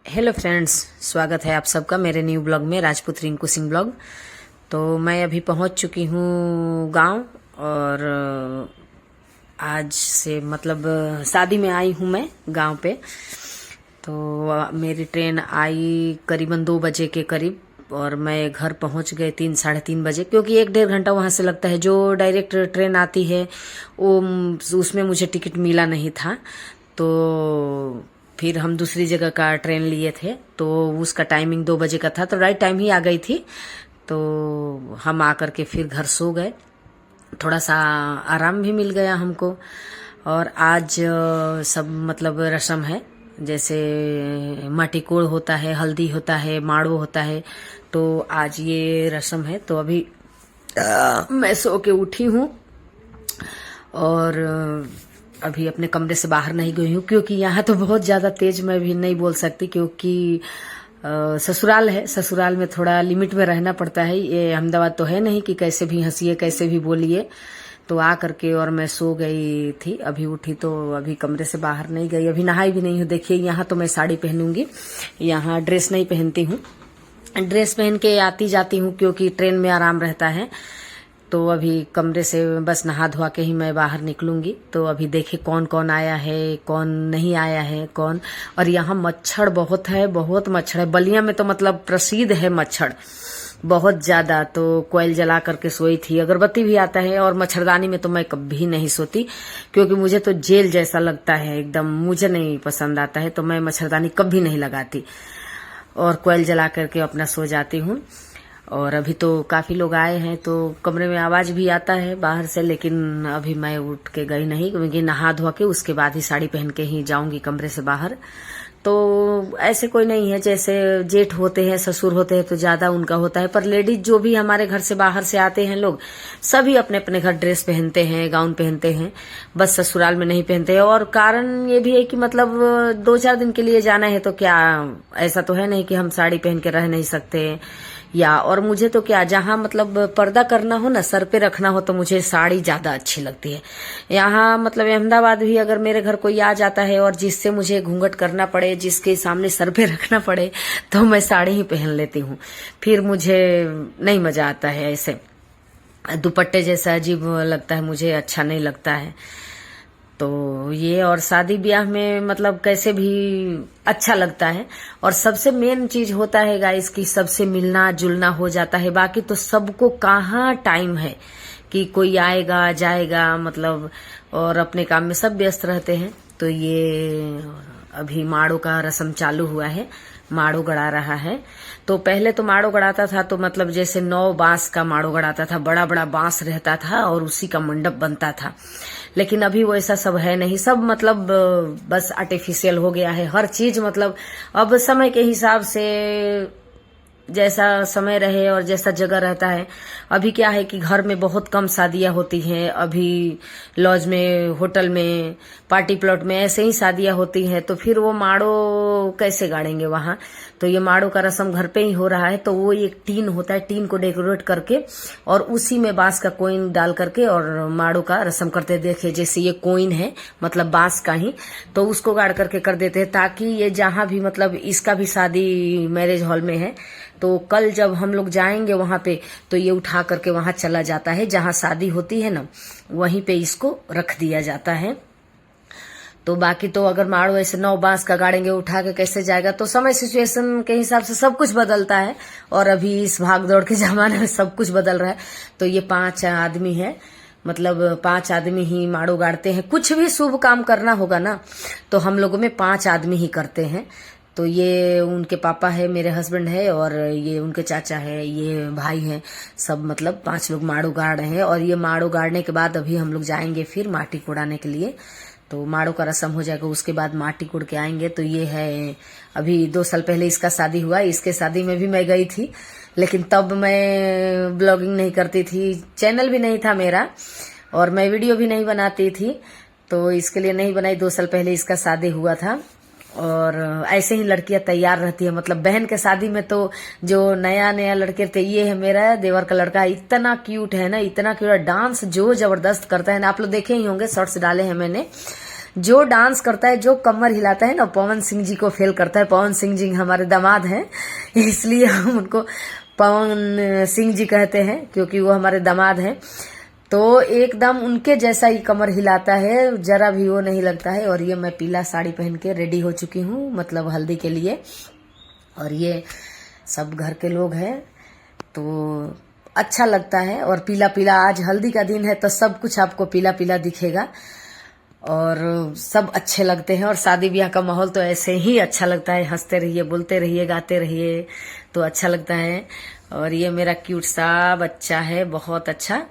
Hello friends, स्वागत है आप सबका मेरे न्यू ब्लॉग में, राजपूत रिंकू सिंह ब्लॉग। तो मैं अभी पहुंच चुकी हूं गांव और आज से मतलब शादी में आई हूं मैं गांव पे। तो मेरी ट्रेन आई करीबन 2 बजे के करीब और मैं घर पहुंच गए 3 साढ़े 3 बजे, क्योंकि 1 डेढ़ घंटा वहां से लगता है। जो डायरेक्ट ट्रेन आती है वो उसमें मुझे टिकट मिला नहीं था, तो फिर हम दूसरी जगह का ट्रेन लिए थे, तो उसका टाइमिंग 2 बजे का था, तो राइट टाइम ही आ गई थी। तो हम आकर के फिर घर सो गए, थोड़ा सा आराम भी मिल गया हमको। और आज सब मतलब रस्म है, जैसे माटी कोड़ होता है, हल्दी होता है, माड़ो होता है, तो आज ये रस्म है। तो अभी मैं सो के उठी हूँ और अभी अपने कमरे से बाहर नहीं गई हूँ, क्योंकि यहाँ तो बहुत ज्यादा तेज मैं भी नहीं बोल सकती, क्योंकि ससुराल है। ससुराल में थोड़ा लिमिट में रहना पड़ता है। ये अहमदाबाद तो है नहीं कि कैसे भी हंसिए कैसे भी बोलिए। तो आ करके और मैं सो गई थी, अभी उठी तो अभी कमरे से बाहर नहीं गई, अभी नहाई भी नहीं हूँ। देखिए यहाँ तो मैं साड़ी पहनूंगी, यहाँ ड्रेस नहीं पहनती हूँ। ड्रेस पहन के आती जाती हूँ क्योंकि ट्रेन में आराम रहता है। तो अभी कमरे से बस नहा धोआ के ही मैं बाहर निकलूंगी। तो अभी देखे कौन कौन आया है, कौन नहीं आया है, कौन। और यहाँ मच्छर बहुत है, बहुत मच्छर है। बलिया में तो मतलब प्रसिद्ध है मच्छर बहुत ज्यादा। तो कोयल जला करके सोई थी, अगरबत्ती भी आता है। और मच्छरदानी में तो मैं कभी नहीं सोती, क्योंकि मुझे तो जेल जैसा लगता है एकदम, मुझे नहीं पसंद आता है। तो मैं मच्छरदानी कभी नहीं लगाती और कोयल जला करके अपना सो जाती हूँ। और अभी तो काफी लोग आए हैं, तो कमरे में आवाज भी आता है बाहर से, लेकिन अभी मैं उठ के गई नहीं, क्योंकि नहा धोआ के उसके बाद ही साड़ी पहन के ही जाऊंगी कमरे से बाहर। तो ऐसे कोई नहीं है, जैसे जेठ होते हैं, ससुर होते हैं तो ज्यादा उनका होता है, पर लेडीज जो भी हमारे घर से बाहर से आते हैं लोग, सभी अपने अपने घर ड्रेस पहनते हैं, गाउन पहनते हैं, बस ससुराल में नहीं पहनते हैं। और कारण ये भी है कि मतलब 2-4 दिन के लिए जाना है, तो क्या ऐसा तो है नहीं कि हम साड़ी पहन के रह नहीं सकते। या और मुझे तो क्या, जहाँ मतलब पर्दा करना हो ना, सर पे रखना हो, तो मुझे साड़ी ज्यादा अच्छी लगती है। यहाँ मतलब अहमदाबाद भी अगर मेरे घर कोई आ जाता है और जिससे मुझे घूंघट करना पड़े, जिसके सामने सर पे रखना पड़े, तो मैं साड़ी ही पहन लेती हूँ। फिर मुझे नहीं मजा आता है, ऐसे दुपट्टे जैसा अजीब लगता है, मुझे अच्छा नहीं लगता है। तो ये और शादी ब्याह में मतलब कैसे भी अच्छा लगता है। और सबसे मेन चीज होता है गाइस कि सबसे मिलना जुलना हो जाता है। बाकी तो सबको कहाँ टाइम है कि कोई आएगा जाएगा, मतलब और अपने काम में सब व्यस्त रहते हैं। तो ये अभी माड़ो का रस्म चालू हुआ है, माड़ो गड़ा रहा है। तो पहले तो माड़ो गड़ाता था तो मतलब जैसे 9 बांस का माड़ो गड़ाता था, बड़ा बड़ा बांस रहता था और उसी का मंडप बनता था। लेकिन अभी वो ऐसा सब है नहीं, सब मतलब बस आर्टिफिशियल हो गया है हर चीज। मतलब अब समय के हिसाब से जैसा समय रहे और जैसा जगह रहता है। अभी क्या है कि घर में बहुत कम शादियां होती हैं, अभी लॉज में, होटल में, पार्टी प्लॉट में ऐसे ही शादियां होती हैं। तो फिर वो माड़ो कैसे गाड़ेंगे वहां। तो ये माड़ो का रस्म घर पे ही हो रहा है। तो वो एक टीन होता है, टीन को डेकोरेट करके और उसी में बांस का कोइन डाल करके और माड़ो का रस्म करते। देखे जैसे ये कोइन है मतलब बांस का ही, तो उसको गाड़ करके कर देते हैं, ताकि ये जहां भी मतलब इसका भी शादी मैरिज हॉल में है, तो कल जब हम लोग जाएंगे वहां पे, तो ये उठा करके वहां चला जाता है, जहां शादी होती है ना वहीं पे इसको रख दिया जाता है। तो बाकी तो अगर माड़ो ऐसे 9 बांस का गाड़ेंगे, उठा के कैसे जाएगा। तो समय सिचुएशन के हिसाब से सब कुछ बदलता है, और अभी इस भाग दौड़ के जमाने में सब कुछ बदल रहा है। तो ये 5 आदमी है, मतलब 5 आदमी ही माड़ो गाड़ते हैं। कुछ भी शुभ काम करना होगा ना, तो हम लोगों में 5 आदमी ही करते हैं। तो ये उनके पापा है, मेरे हस्बैंड है, और ये उनके चाचा है, ये भाई है, सब मतलब 5 लोग माड़ो गाड़ रहे हैं। और ये माड़ो गाड़ने के बाद अभी हम लोग जाएंगे फिर माटी कोड़ाने के लिए। तो माड़ो का रस्म हो जाएगा, उसके बाद माटी कोड़ के आएंगे। तो ये है, अभी 2 साल पहले इसका शादी हुआ, इसके शादी में भी मैं गई थी, लेकिन तब मैं ब्लॉगिंग नहीं करती थी, चैनल भी नहीं था मेरा, और मैं वीडियो भी नहीं बनाती थी, तो इसके लिए नहीं बनाई। 2 साल पहले इसका शादी हुआ था। और ऐसे ही लड़कियां तैयार रहती है, मतलब बहन के शादी में तो जो नया नया लड़के थे, ये है मेरा देवर का लड़का, इतना क्यूट है ना, इतना क्यूट, डांस जो जबरदस्त करता है ना। आप लोग देखे ही होंगे, शॉर्ट्स डाले हैं मैंने। जो डांस करता है, जो कमर हिलाता है ना, पवन सिंह जी को फेल करता है। पवन सिंह जी हमारे दामाद हैं, इसलिए हम उनको पवन सिंह जी कहते हैं, क्योंकि वो हमारे दामाद हैं। तो एकदम उनके जैसा ही कमर हिलाता है, जरा भी वो नहीं लगता है। और ये मैं पीला साड़ी पहन के रेडी हो चुकी हूँ, मतलब हल्दी के लिए। और ये सब घर के लोग हैं, तो अच्छा लगता है। और पीला पीला, आज हल्दी का दिन है तो सब कुछ आपको पीला पीला दिखेगा और सब अच्छे लगते हैं। और शादी ब्याह का माहौल तो ऐसे ही अच्छा लगता है, हंसते रहिए, बोलते रहिए, गाते रहिए, तो अच्छा लगता है। और ये मेरा क्यूट सा बच्चा है, बहुत अच्छा।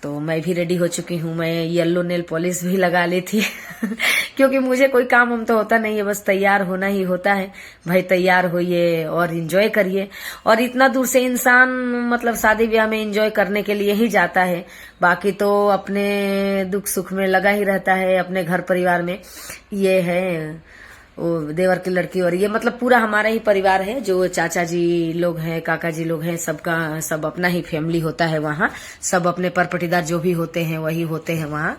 तो मैं भी रेडी हो चुकी हूँ। मैं येलो नेल पॉलिश भी लगा ली थी क्योंकि मुझे कोई काम हम तो होता नहीं है, बस तैयार होना ही होता है। भाई तैयार होइए और एंजॉय करिए। और इतना दूर से इंसान मतलब शादी ब्याह में एंजॉय करने के लिए ही जाता है, बाकी तो अपने दुख सुख में लगा ही रहता है, अपने घर परिवार में। ये है वो देवर की लड़की, और ये मतलब पूरा हमारा ही परिवार है, जो चाचा जी लोग हैं, काका जी लोग हैं, सबका सब अपना ही फैमिली होता है वहाँ। सब अपने परपटीदार जो भी होते हैं वही होते हैं वहाँ।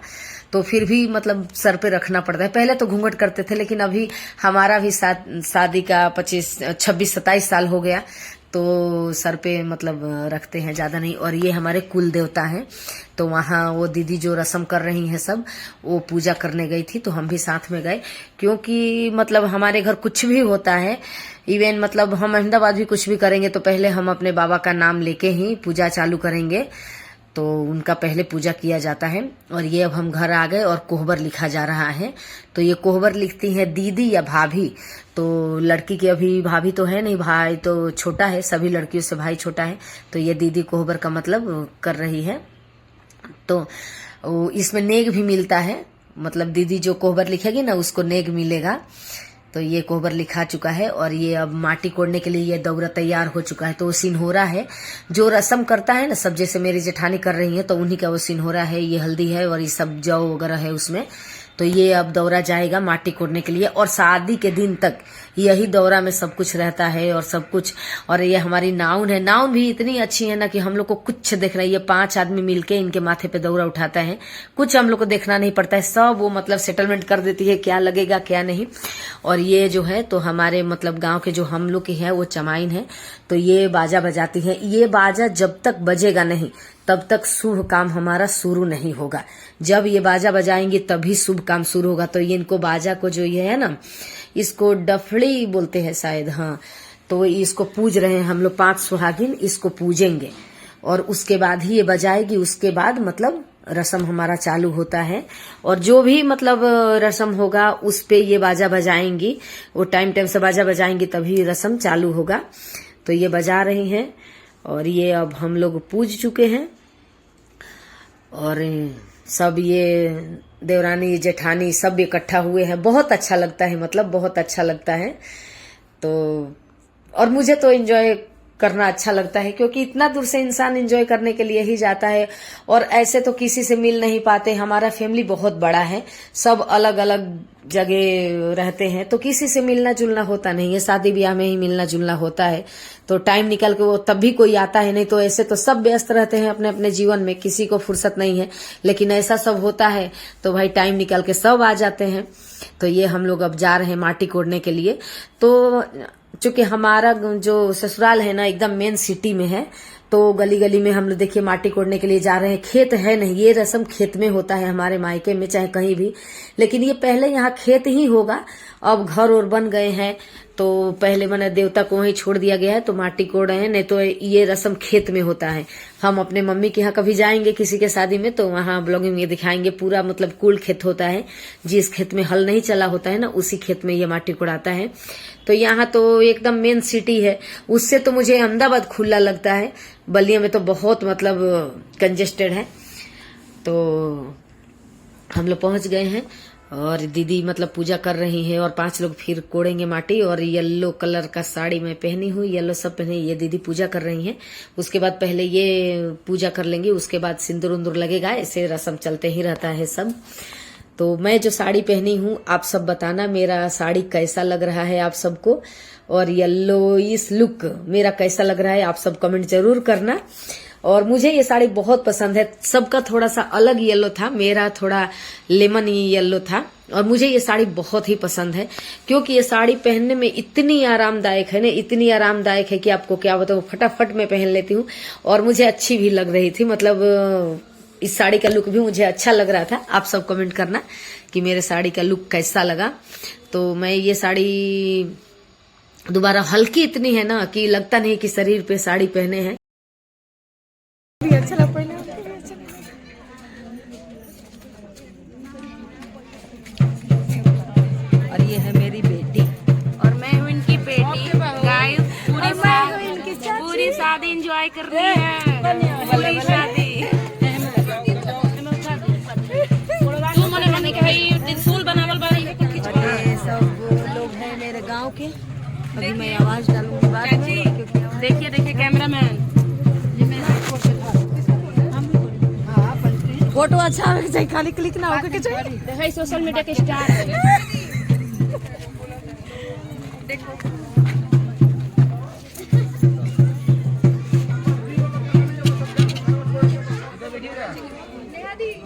तो फिर भी मतलब सर पे रखना पड़ता है। पहले तो घूंघट करते थे, लेकिन अभी हमारा भी शादी का 26-27 साल हो गया, तो सर पे मतलब रखते हैं, ज्यादा नहीं। और ये हमारे कुल देवता हैं, तो वहाँ वो दीदी जो रस्म कर रही हैं सब, वो पूजा करने गई थी, तो हम भी साथ में गए। क्योंकि मतलब हमारे घर कुछ भी होता है, इवन मतलब हम अहमदाबाद भी कुछ भी करेंगे तो पहले हम अपने बाबा का नाम लेके ही पूजा चालू करेंगे, तो उनका पहले पूजा किया जाता है। और ये अब हम घर आ गए और कोहबर लिखा जा रहा है। तो ये कोहबर लिखती हैं दीदी या भाभी। तो लड़की की अभी भाभी तो है नहीं, भाई तो छोटा है, सभी लड़कियों से भाई छोटा है। तो ये दीदी कोहबर का मतलब कर रही है। तो इसमें नेग भी मिलता है, मतलब दीदी जो कोहबर लिखेगी ना उसको नेग मिलेगा। तो ये कोहबर लिखा चुका है। और ये अब माटी कोड़ने के लिए ये दौरा तैयार हो चुका है। तो वो सिन्होरा है, जो रस्म करता है ना सब, जैसे मेरी जेठानी कर रही है तो उन्हीं का वो सिन्होरा है। ये हल्दी है और ये सब जौ वगैरह है उसमें। तो ये अब दौरा जाएगा माटी कोड़ने के लिए, और शादी के दिन तक यही दौरा में सब कुछ रहता है और सब कुछ। और ये हमारी नाउन है, नाउन भी इतनी अच्छी है ना कि हम लोग को कुछ देखना, ये 5 आदमी मिलके इनके माथे पे दौरा उठाता है, कुछ हम लोग को देखना नहीं पड़ता है, सब वो मतलब सेटलमेंट कर देती है क्या लगेगा क्या नहीं। और ये जो है तो हमारे मतलब गांव के जो हम लोग की है वो चमाइन है, तो ये बाजा बजाती है। ये बाजा जब तक बजेगा नहीं तब तक शुभ काम हमारा शुरू नहीं होगा। जब ये बाजा बजाएंगे तभी शुभ काम शुरू होगा। तो ये इनको बाजा को जो ये है ना, इसको डफड़ी बोलते हैं शायद, हाँ। तो इसको पूज रहे हैं हम लोग, 5 सुहागिन इसको पूजेंगे और उसके बाद ही ये बजाएगी। उसके बाद मतलब रस्म हमारा चालू होता है। और जो भी मतलब रस्म होगा उस पे ये बाजा बजाएंगी, वो टाइम से बाजा बजाएंगी तभी रस्म चालू होगा। तो ये बजा रही हैं और ये अब हम लोग पूज चुके हैं। और सब ये देवरानी जेठानी सब इकट्ठा हुए हैं, बहुत अच्छा लगता है, मतलब बहुत अच्छा लगता है। तो और मुझे तो एंजॉय करना अच्छा लगता है, क्योंकि इतना दूर से इंसान एंजॉय करने के लिए ही जाता है। और ऐसे तो किसी से मिल नहीं पाते, हमारा फैमिली बहुत बड़ा है, सब अलग अलग जगह रहते हैं, तो किसी से मिलना जुलना होता नहीं है। शादी ब्याह में ही मिलना जुलना होता है, तो टाइम निकल के वो तब भी कोई आता है, नहीं तो ऐसे तो सब व्यस्त रहते हैं अपने अपने जीवन में, किसी को फुर्सत नहीं है। लेकिन ऐसा सब होता है तो भाई टाइम निकल के सब आ जाते हैं। तो ये हम लोग अब जा रहे हैं माटी कोड़ने के लिए। तो चूंकि हमारा जो ससुराल है ना एकदम मेन सिटी में है, तो गली गली में हम लोग देखिए माटी कोड़ने के लिए जा रहे हैं। खेत है नहीं, ये रस्म खेत में होता है हमारे मायके में चाहे कहीं भी, लेकिन ये पहले यहाँ खेत ही होगा। अब घर और बन गए हैं तो पहले मैंने देवता को वहीं छोड़ दिया गया है, तो माटी कोड़ रहे हैं, नहीं तो ये रस्म खेत में होता है। हम अपने मम्मी के यहाँ कभी जाएंगे किसी के शादी में तो वहाँ ब्लॉगिंग में दिखाएंगे, पूरा मतलब कुल खेत होता है, जिस खेत में हल नहीं चला होता है ना उसी खेत में ये माटी कोड़ाता है। तो यहाँ तो एकदम मेन सिटी है, उससे तो मुझे अहमदाबाद खुला लगता है, बलिया में तो बहुत मतलब कंजेस्टेड है। तो हम लोग पहुंच गए हैं और दीदी मतलब पूजा कर रही है और 5 लोग फिर कोड़ेंगे माटी। और येलो कलर का साड़ी मैं पहनी हूँ, येलो सब पहने, ये दीदी पूजा कर रही हैं। उसके बाद पहले ये पूजा कर लेंगी, उसके बाद सिंदूर उंदूर लगेगा, ऐसे रस्म चलते ही रहता है सब। तो मैं जो साड़ी पहनी हूँ आप सब बताना मेरा साड़ी कैसा लग रहा है आप सबको, और येलो इस लुक मेरा कैसा लग रहा है आप सब कमेंट जरूर करना। और मुझे ये साड़ी बहुत पसंद है। सबका थोड़ा सा अलग येलो था, मेरा थोड़ा लेमन येलो था। और मुझे ये साड़ी बहुत ही पसंद है क्योंकि ये साड़ी पहनने में इतनी आरामदायक है ना, इतनी आरामदायक है कि आपको क्या बताऊं, फटाफट मैं पहन लेती हूँ। और मुझे अच्छी भी लग रही थी, मतलब इस साड़ी का लुक भी मुझे अच्छा लग रहा था। आप सब कमेंट करना कि मेरे साड़ी का लुक कैसा लगा। तो मैं ये साड़ी दोबारा, हल्की इतनी है ना कि लगता नहीं कि शरीर पे साड़ी पहने हैं। और ये है मेरी बेटी और मैं हूँ इनकी बेटी। गाइस पूरी शादी एंजॉय कर रही है, पूरी शादी। तू मने मने के भाई त्रिशूल बनावल बा। ये सब लोग हैं मेरे गांव के। अभी मैं आवाज डालूंगी बाद में। देखिए देखिए कैमरामैन, फोटो अच्छा आवे चाहिए, खाली क्लिक ना होके चाहिए। देखिए सोशल मीडिया के स्टार है।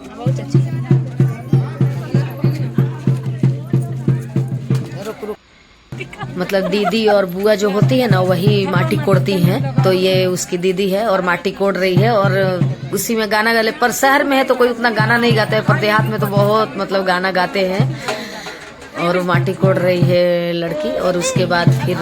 बहुत अच्छी। मतलब दीदी और बुआ जो होती है ना, वही माटी कोड़ती हैं। तो ये उसकी दीदी है और माटी कोड़ रही है और उसी में गाना गा ले। पर शहर में है तो कोई उतना गाना नहीं गाता है, पर देहात में तो बहुत मतलब गाना गाते हैं। और वो माटी कोड़ रही है लड़की। और उसके बाद फिर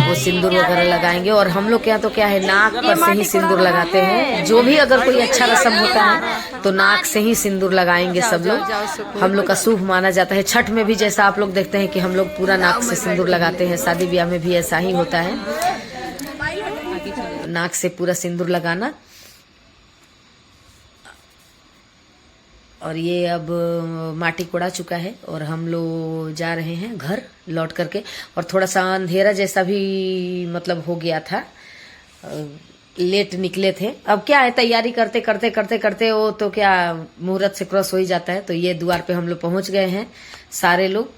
वो सिंदूर वगैरह लगाएंगे। और हम लोग के यहाँ तो क्या है, नाक पर से ही सिंदूर लगाते हैं। जो भी अगर कोई अच्छा रस्म होता है तो नाक से ही सिंदूर लगाएंगे सब लोग। हम लोग का शुभ माना जाता है। छठ में भी जैसा आप लोग देखते हैं कि हम लोग पूरा नाक से सिंदूर लगाते हैं, शादी ब्याह में भी ऐसा ही होता है, नाक से पूरा सिंदूर लगाना। और ये अब माटी कोड़ा चुका है और हम लोग जा रहे हैं घर लौट करके। और थोड़ा सा अंधेरा जैसा भी मतलब हो गया था, लेट निकले थे। अब क्या है, तैयारी करते करते करते करते वो तो क्या मुहूर्त से क्रॉस हो ही जाता है। तो ये द्वार पे हम लोग पहुंच गए हैं सारे लोग।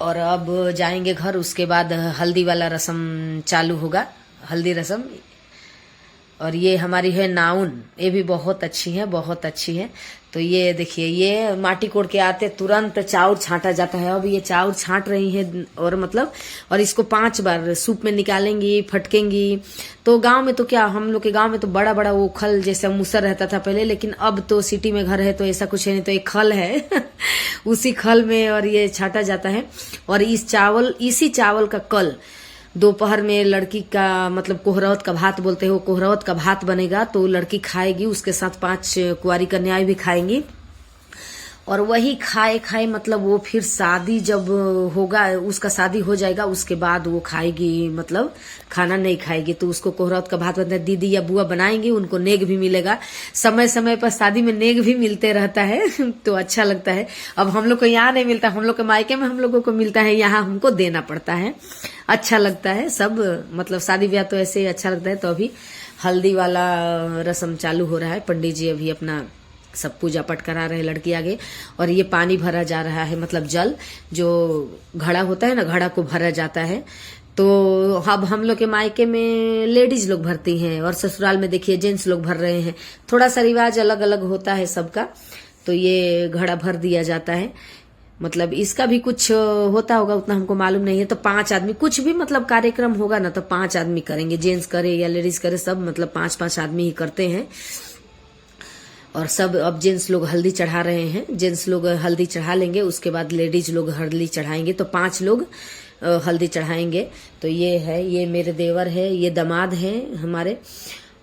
और अब जाएंगे घर। उसके बाद हल्दी वाला रस्म चालू होगा, हल्दी रस्म। और ये हमारी है नाउन, ये भी बहुत अच्छी है, बहुत अच्छी है। तो ये देखिए, ये माटी कोड़ के आते तुरंत चाउर छांटा जाता है। अब ये चाउर छांट रही है और मतलब, और इसको 5 बार सूप में निकालेंगी, फटकेंगी। तो गांव में तो क्या, हम लोग के गांव में तो बड़ा बड़ा वो खल जैसा मूसर रहता था पहले, लेकिन अब तो सिटी में घर है तो ऐसा कुछ है नहीं, तो एक खल है उसी खल में और ये छांटा जाता है। और इसी चावल का कल दोपहर में लड़की का मतलब कोहरौत का भात बोलते हैं, वो कोहरौत का भात बनेगा तो लड़की खाएगी, उसके साथ 5 कुंवारी कन्याएं भी खाएंगी। और वही खाए खाए मतलब वो फिर शादी जब होगा, उसका शादी हो जाएगा उसके बाद वो खाएगी, मतलब खाना नहीं खाएगी। तो उसको कोहरौत का भात बनता है, दीदी या बुआ बनाएंगी, उनको नेग भी मिलेगा। समय समय पर शादी में नेग भी मिलते रहता है तो अच्छा लगता है। अब हम लोग को यहाँ नहीं मिलता, हम लोग के मायके में हम लोगों को मिलता है, यहाँ हमको देना पड़ता है। अच्छा लगता है सब, मतलब शादी ब्याह तो ऐसे ही अच्छा लगता है। तो अभी हल्दी वाला रस्म चालू हो रहा है। पंडित जी अभी अपना सब पूजा पाठ करा रहे हैं लड़की आगे। और ये पानी भरा जा रहा है, मतलब जल जो घड़ा होता है ना, घड़ा को भरा जाता है। तो अब हम लोग के मायके में लेडीज लोग भरती हैं और ससुराल में देखिए जेंट्स लोग भर रहे हैं। थोड़ा सा रिवाज अलग अलग होता है सबका। तो ये घड़ा भर दिया जाता है, मतलब इसका भी कुछ होता होगा, उतना हमको मालूम नहीं है। तो 5 आदमी, कुछ भी मतलब कार्यक्रम होगा ना तो 5 आदमी करेंगे, जेंट्स करे या लेडीज करे, सब मतलब 5-5 आदमी ही करते हैं। और सब अब जेंट्स लोग हल्दी चढ़ा रहे हैं, जेंट्स लोग हल्दी चढ़ा लेंगे, उसके बाद लेडीज लोग हल्दी चढ़ाएंगे। तो 5 लोग हल्दी चढ़ाएंगे। तो ये है, ये मेरे देवर है, ये दामाद हैं हमारे,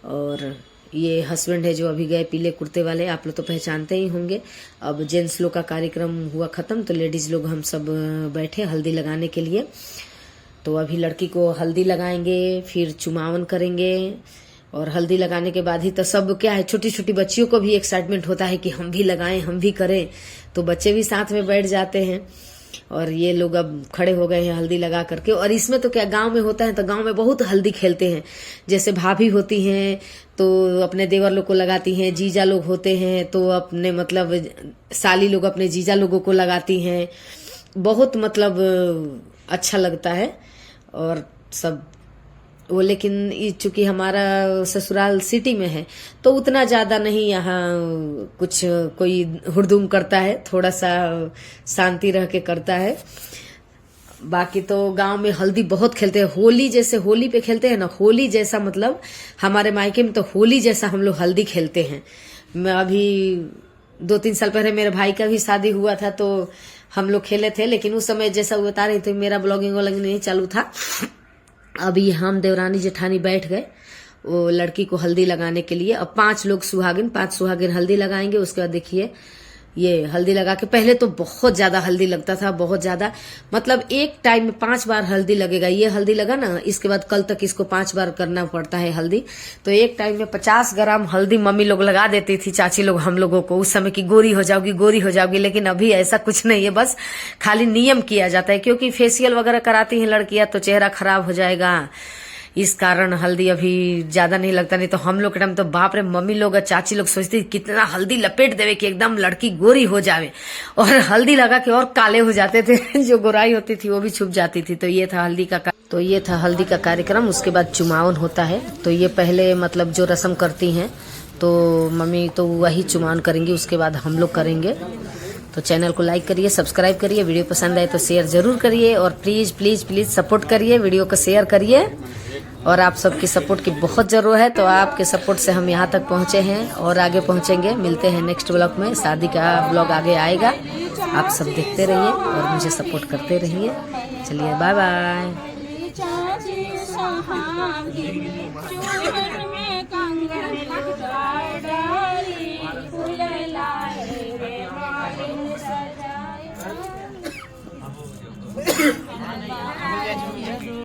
और ये हस्बैंड है जो अभी गए पीले कुर्ते वाले, आप लोग तो पहचानते ही होंगे। अब जेंट्स लोग का कार्यक्रम हुआ खत्म तो लेडीज लोग हम सब बैठे हल्दी लगाने के लिए। तो अभी लड़की को हल्दी लगाएंगे, फिर चुमावन करेंगे। और हल्दी लगाने के बाद ही तो सब क्या है, छोटी छोटी बच्चियों को भी एक्साइटमेंट होता है कि हम भी लगाएं, हम भी करें। तो बच्चे भी साथ में बैठ जाते हैं। और ये लोग अब खड़े हो गए हैं हल्दी लगा करके। और इसमें तो क्या, गांव में होता है तो गांव में बहुत हल्दी खेलते हैं। जैसे भाभी होती हैं तो अपने देवर लोग को लगाती हैं, जीजा लोग होते हैं तो अपने मतलब साली लोग अपने जीजा लोगों को लगाती हैं। बहुत मतलब अच्छा लगता है। और सब वो लेकिन चूंकि हमारा ससुराल सिटी में है तो उतना ज्यादा नहीं यहाँ कुछ कोई हुड़दुम करता है, थोड़ा सा शांति रह के करता है। बाकी तो गांव में हल्दी बहुत खेलते हैं, होली जैसे होली पे खेलते हैं ना, होली जैसा मतलब हमारे मायके में तो होली जैसा हम लोग हल्दी खेलते हैं। मैं अभी 2-3 साल पहले मेरे भाई का भी शादी हुआ था तो हम लोग खेले थे, लेकिन उस समय जैसा बता रही थी मेरा ब्लॉगिंग व्लॉगिंग नहीं चालू था। अभी हम देवरानी जेठानी बैठ गए वो लड़की को हल्दी लगाने के लिए। अब 5 सुहागिन हल्दी लगाएंगे। उसके बाद देखिए ये हल्दी लगा के, पहले तो बहुत ज्यादा हल्दी लगता था, बहुत ज्यादा, मतलब एक टाइम में 5 बार हल्दी लगेगा। ये हल्दी लगा ना, इसके बाद कल तक इसको 5 बार करना पड़ता है हल्दी। तो एक टाइम में 50 ग्राम हल्दी मम्मी लोग लगा देती थी, चाची लोग हम लोगों को उस समय की गोरी हो जाओगी। लेकिन अभी ऐसा कुछ नहीं है, बस खाली नियम किया जाता है, क्योंकि फेशियल वगैरह कराती हैं लड़कियां तो चेहरा खराब हो जाएगा, इस कारण हल्दी अभी ज्यादा नहीं लगता। नहीं तो हम लोग के टाइम तो बाप रे, मम्मी लोग और चाची लोग सोचती कितना हल्दी लपेट देवे कि एकदम लड़की गोरी हो जावे, और हल्दी लगा के और काले हो जाते थे जो गोराई होती थी वो भी छुप जाती थी। तो ये था हल्दी का कार्यक्रम। उसके बाद चुमावन होता है। तो ये पहले मतलब जो रस्म करती हैं तो मम्मी तो वही चुमावन करेंगी, उसके बाद हम लोग करेंगे। तो चैनल को लाइक करिए, सब्सक्राइब करिए, वीडियो पसंद आए तो शेयर जरूर करिए, और प्लीज प्लीज प्लीज सपोर्ट करिए, वीडियो को शेयर करिए। और आप सबकी सपोर्ट की बहुत जरूरत है, तो आपके सपोर्ट से हम यहाँ तक पहुँचे हैं और आगे पहुँचेंगे। मिलते हैं नेक्स्ट ब्लॉग में, शादी का ब्लॉग आगे आएगा। आप सब देखते रहिए और मुझे सपोर्ट करते रहिए। चलिए बाय बाय।